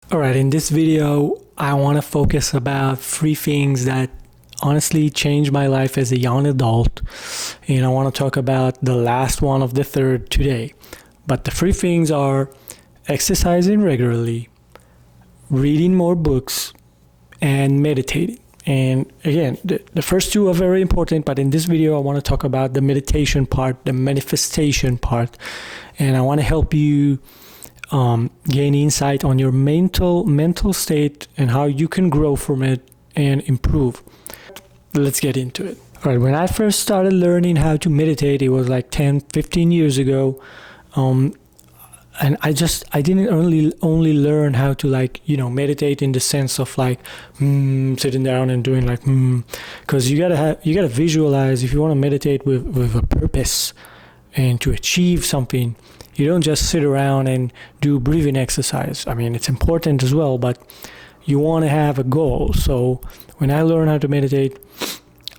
All right, in this video, I want to focus about 3 things that honestly changed my life as a young adult. And I want to talk about the last one of the third today. But the 3 things are exercising regularly, reading more books, and meditating. And again, the first 2 are very important, but in this video, I want to talk about the meditation part, the manifestation part. And I want to help you gain insight on your mental state and how you can grow from it and improve. Let's get into it. All right, when I first started learning how to meditate, it was like 10-15 years ago. And I didn't only learn how to meditate in the sense of sitting down and doing because you gotta visualize. If you want to meditate with a purpose and to achieve something, you don't just sit around and do breathing exercise. I mean, it's important as well, but you want to have a goal. So when I learned how to meditate,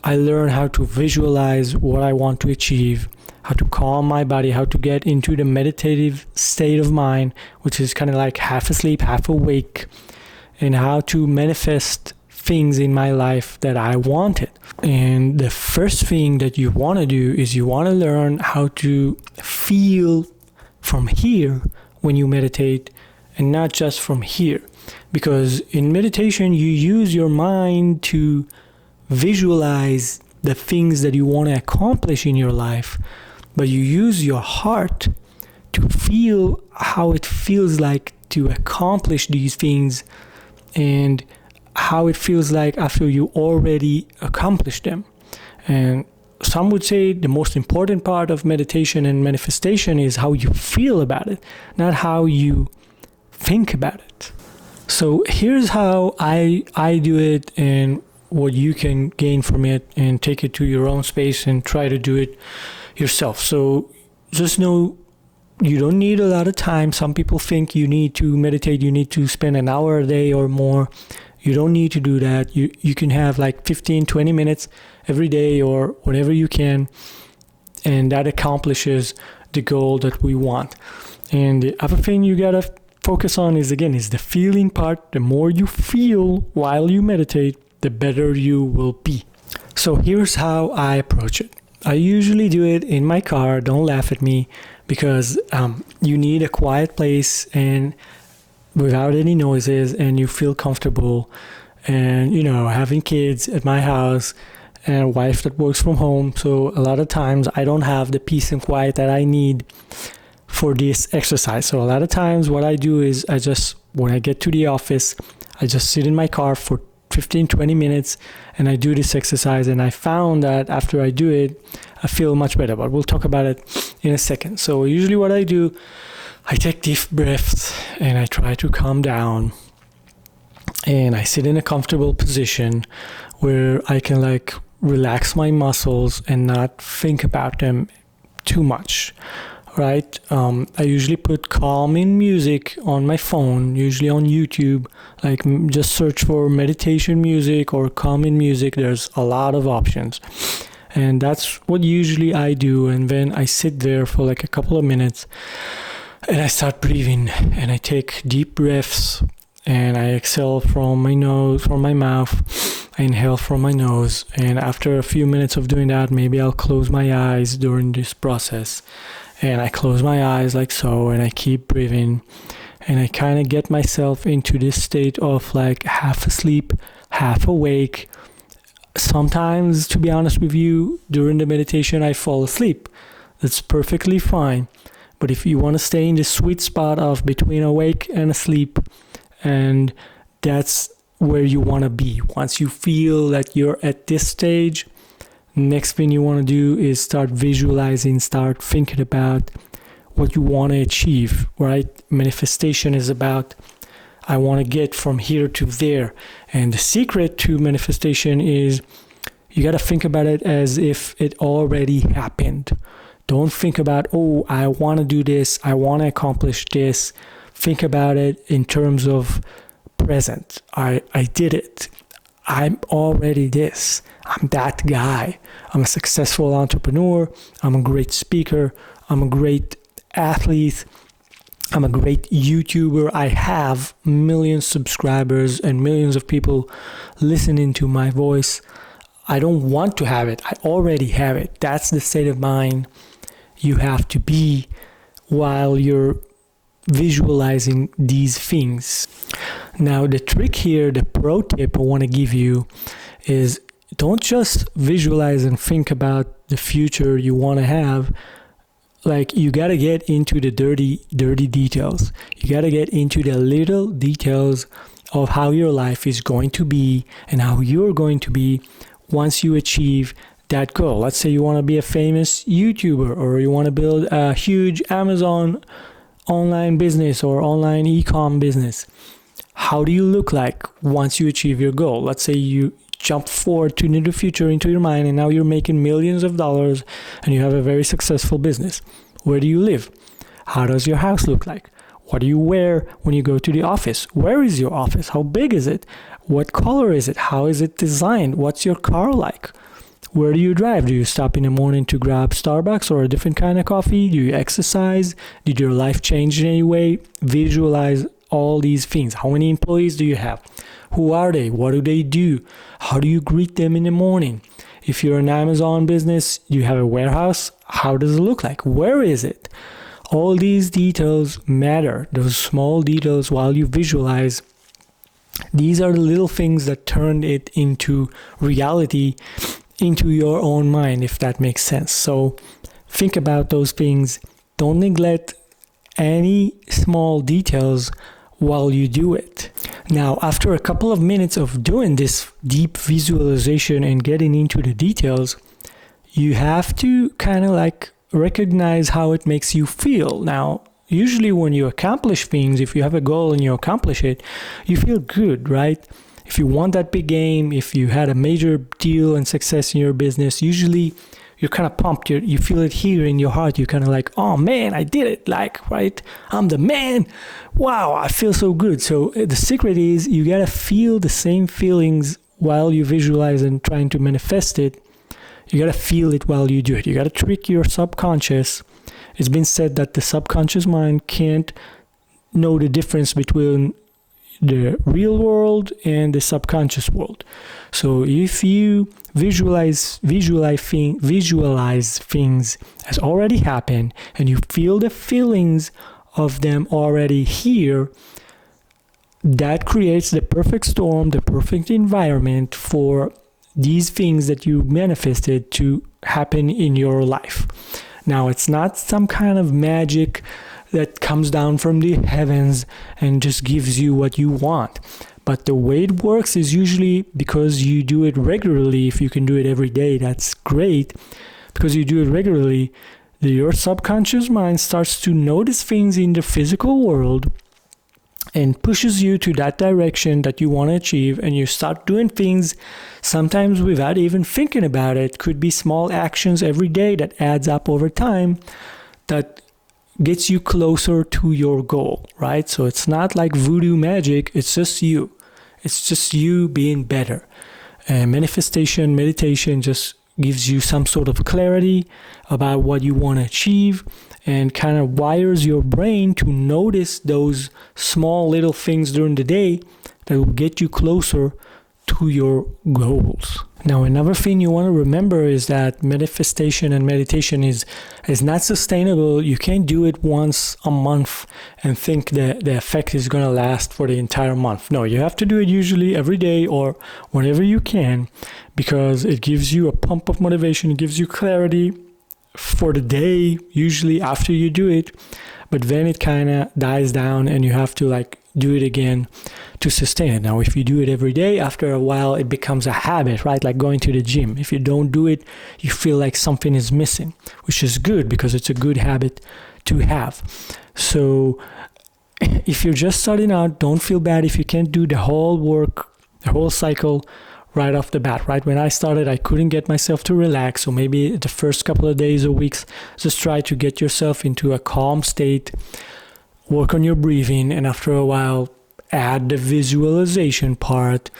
I learned how to visualize what I want to achieve, how to calm my body, how to get into the meditative state of mind, which is kind of like half asleep, half awake, and how to manifest things in my life that I wanted. And the first thing that you want to do is you want to learn how to feel from here when you meditate and not just from here. Because in meditation, you use your mind to visualize the things that you want to accomplish in your life, but you use your heart to feel how it feels like to accomplish these things and how it feels like after you already accomplished them. And some would say the most important part of meditation and manifestation is how you feel about it, not how you think about it. So here's how I do it and what you can gain from it and take it to your own space and try to do it yourself. So just know you don't need a lot of time. Some people think you need to meditate, you need to spend an hour a day or more. You don't need to do that. You can have 15-20 minutes every day or whatever you can, and that accomplishes the goal that we want. And the other thing you gotta focus on is the feeling part. The more you feel while you meditate, the better you will be. So here's how I approach it. I usually do it in my car. Don't laugh at me, because you need a quiet place and without any noises, and you feel comfortable. And having kids at my house and a wife that works from home, so a lot of times I don't have the peace and quiet that I need for this exercise. So a lot of times what I do is when I get to the office, I just sit in my car for 15-20 minutes and I do this exercise. And I found that after I do it, I feel much better, but we'll talk about it in a second. So usually what I do, I take deep breaths and I try to calm down, and I sit in a comfortable position where I can relax my muscles and not think about them too much, right? I usually put calming music on my phone, usually on YouTube, just search for meditation music or calming music. There's a lot of options. And that's what usually I do. And then I sit there for a couple of minutes and I start breathing, and I take deep breaths, and I exhale from my mouth. I inhale from my nose. And after a few minutes of doing that, maybe I'll close my eyes during this process. And I close my eyes like so, and I keep breathing. And I kind of get myself into this state of half asleep, half awake. Sometimes, to be honest with you, during the meditation, I fall asleep. That's perfectly fine. But if you want to stay in the sweet spot of between awake and asleep, and that's where you want to be. Once you feel that you're at this stage, next thing you want to do is start visualizing, start thinking about what you want to achieve, right? Manifestation is about, I want to get from here to there. And the secret to manifestation is you got to think about it as if it already happened. Don't think about, I want to do this, I want to accomplish this. Think about it in terms of present. I did it. I'm already this. I'm that guy. I'm a successful entrepreneur. I'm a great speaker. I'm a great athlete. I'm a great YouTuber. I have millions of subscribers and millions of people listening to my voice. I don't want to have it. I already have it. That's the state of mind you have to be while you're visualizing these things. Now, the trick here, the pro tip I want to give you is don't just visualize and think about the future you want to have. Like, you got to get into the dirty details. You got to get into the little details of how your life is going to be and how you're going to be once you achieve that goal. Let's say you want to be a famous YouTuber, or you want to build a huge Amazon online business or online e-com business. How do you look like once you achieve your goal? Let's say you jump forward to the future into your mind, and now you're making millions of dollars and you have a very successful business. Where do you live? How does your house look like? What do you wear when you go to the office? Where is your office? How big is it? What color is it? How is it designed? What's your car like? Where do you drive? Do you stop in the morning to grab Starbucks or a different kind of coffee? Do you exercise? Did your life change in any way? Visualize all these things. How many employees do you have? Who are they? What do they do? How do you greet them in the morning? If you're an Amazon business, you have a warehouse. How does it look like? Where is it? All these details matter. Those small details, while you visualize, these are the little things that turn it into reality, into your own mind, if that makes sense. So think about those things. Don't neglect any small details while you do it. Now, after a couple of minutes of doing this deep visualization and getting into the details, you have to kind of like recognize how it makes you feel. Now, usually when you accomplish things, if you have a goal and you accomplish it, you feel good, right? If you won that big game, if you had a major deal and success in your business, usually you're kind of pumped. You feel it here in your heart. You're kind of like, oh man, I did it. Like, right? I'm the man. Wow, I feel so good. So the secret is you got to feel the same feelings while you visualize and trying to manifest it. You got to feel it while you do it. You got to trick your subconscious. It's been said that the subconscious mind can't know the difference between the real world and the subconscious world. So if you visualize things as already happened, and you feel the feelings of them already here, that creates the perfect storm, the perfect environment for these things that you manifested to happen in your life. Now, it's not some kind of magic that comes down from the heavens and just gives you what you want. But the way it works is usually because you do it regularly. If you can do it every day, that's great. Because you do it regularly, your subconscious mind starts to notice things in the physical world and pushes you to that direction that you want to achieve, and you start doing things sometimes without even thinking about it. Could be small actions every day that adds up over time that gets you closer to your goal, right? So it's not like voodoo magic, it's just you. It's just you being better. Manifestation, meditation just gives you some sort of clarity about what you want to achieve, and kind of wires your brain to notice those small little things during the day that will get you closer to your goals. Now, another thing you want to remember is that manifestation and meditation is not sustainable. You can't do it once a month and think that the effect is going to last for the entire month. No, you have to do it usually every day or whenever you can, because it gives you a pump of motivation. It gives you clarity for the day, usually after you do it, but then it kind of dies down and you have to like do it again to sustain it. Now, if you do it every day, after a while it becomes a habit, right? Like going to the gym. If you don't do it, you feel like something is missing, which is good because it's a good habit to have. So if you're just starting out, don't feel bad if you can't do the whole work, the whole cycle right off the bat, right? When I started, I couldn't get myself to relax. So maybe the first couple of days or weeks, just try to get yourself into a calm state, work on your breathing, and after a while, add the visualization part.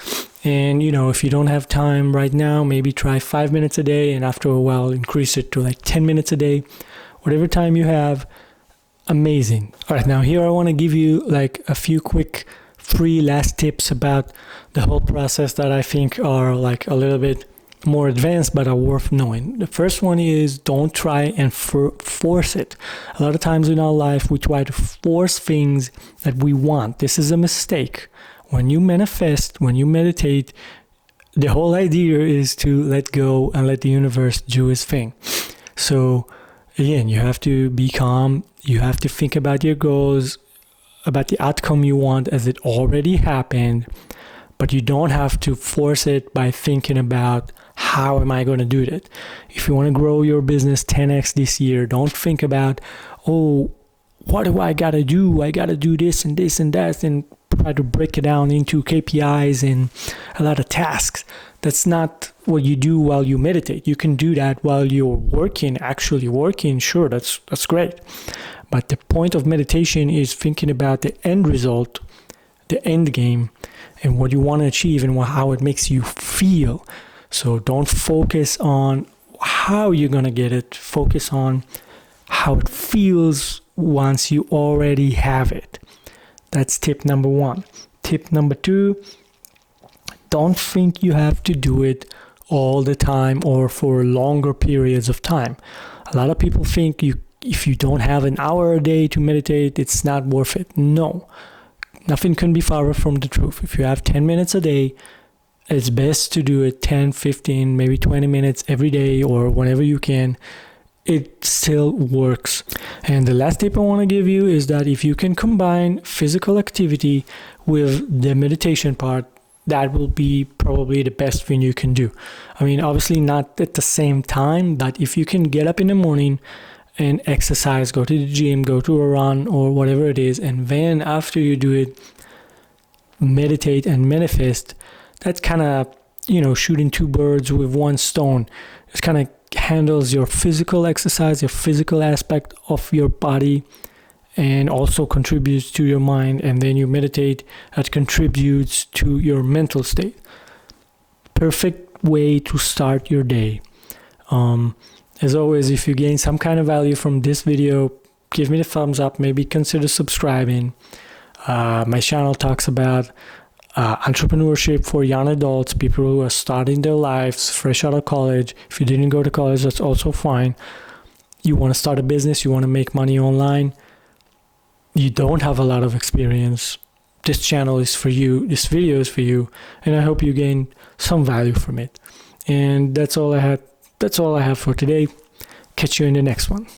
And, if you don't have time right now, maybe try 5 minutes a day, and after a while, increase it to like 10 minutes a day. Whatever time you have, amazing. All right, now here I want to give you like a few quick free last tips about the whole process that I think are like a little bit more advanced but are worth knowing. The first one is don't try and force it. A lot of times in our life we try to force things that we want. This is a mistake. When you manifest, when you meditate, the whole idea is to let go and let the universe do its thing. So again, you have to be calm. You have to think about your goals, about the outcome you want as it already happened, but you don't have to force it by thinking about how am I going to do that. If you want to grow your business 10x this year, don't think about, oh, what do I got to do? I got to do this and this and that, and try to break it down into KPIs and a lot of tasks. That's not what you do while you meditate. You can do that while you're working, actually working. Sure, that's great. But the point of meditation is thinking about the end result, the end game, and what you want to achieve and how it makes you feel. So don't focus on how you're going to get it. Focus on how it feels once you already have it. That's tip number 1. Tip number 2, don't think you have to do it all the time or for longer periods of time. A lot of people think if you don't have an hour a day to meditate, it's not worth it. No, nothing can be farther from the truth. If you have 10 minutes a day, it's best to do it 10, 15, maybe 20 minutes every day or whenever you can. It still works. And the last tip I want to give you is that if you can combine physical activity with the meditation part, that will be probably the best thing you can do. I mean, obviously not at the same time, but if you can get up in the morning and exercise, go to the gym, go to a run or whatever it is, and then after you do it, meditate and manifest, that's kind of, shooting two birds with one stone. It's kind of handles your physical exercise, your physical aspect of your body, and also contributes to your mind. And then you meditate, that contributes to your mental state. Perfect way to start your day. As always, if you gain some kind of value from this video, give me the thumbs up, maybe consider subscribing. My channel talks about entrepreneurship for young adults, people who are starting their lives fresh out of college. If you didn't go to college, that's also fine. You want to start a business, you want to make money online, you don't have a lot of experience, this channel is for you, this video is for you, and I hope you gain some value from it. And that's all I have for today. Catch you in the next one.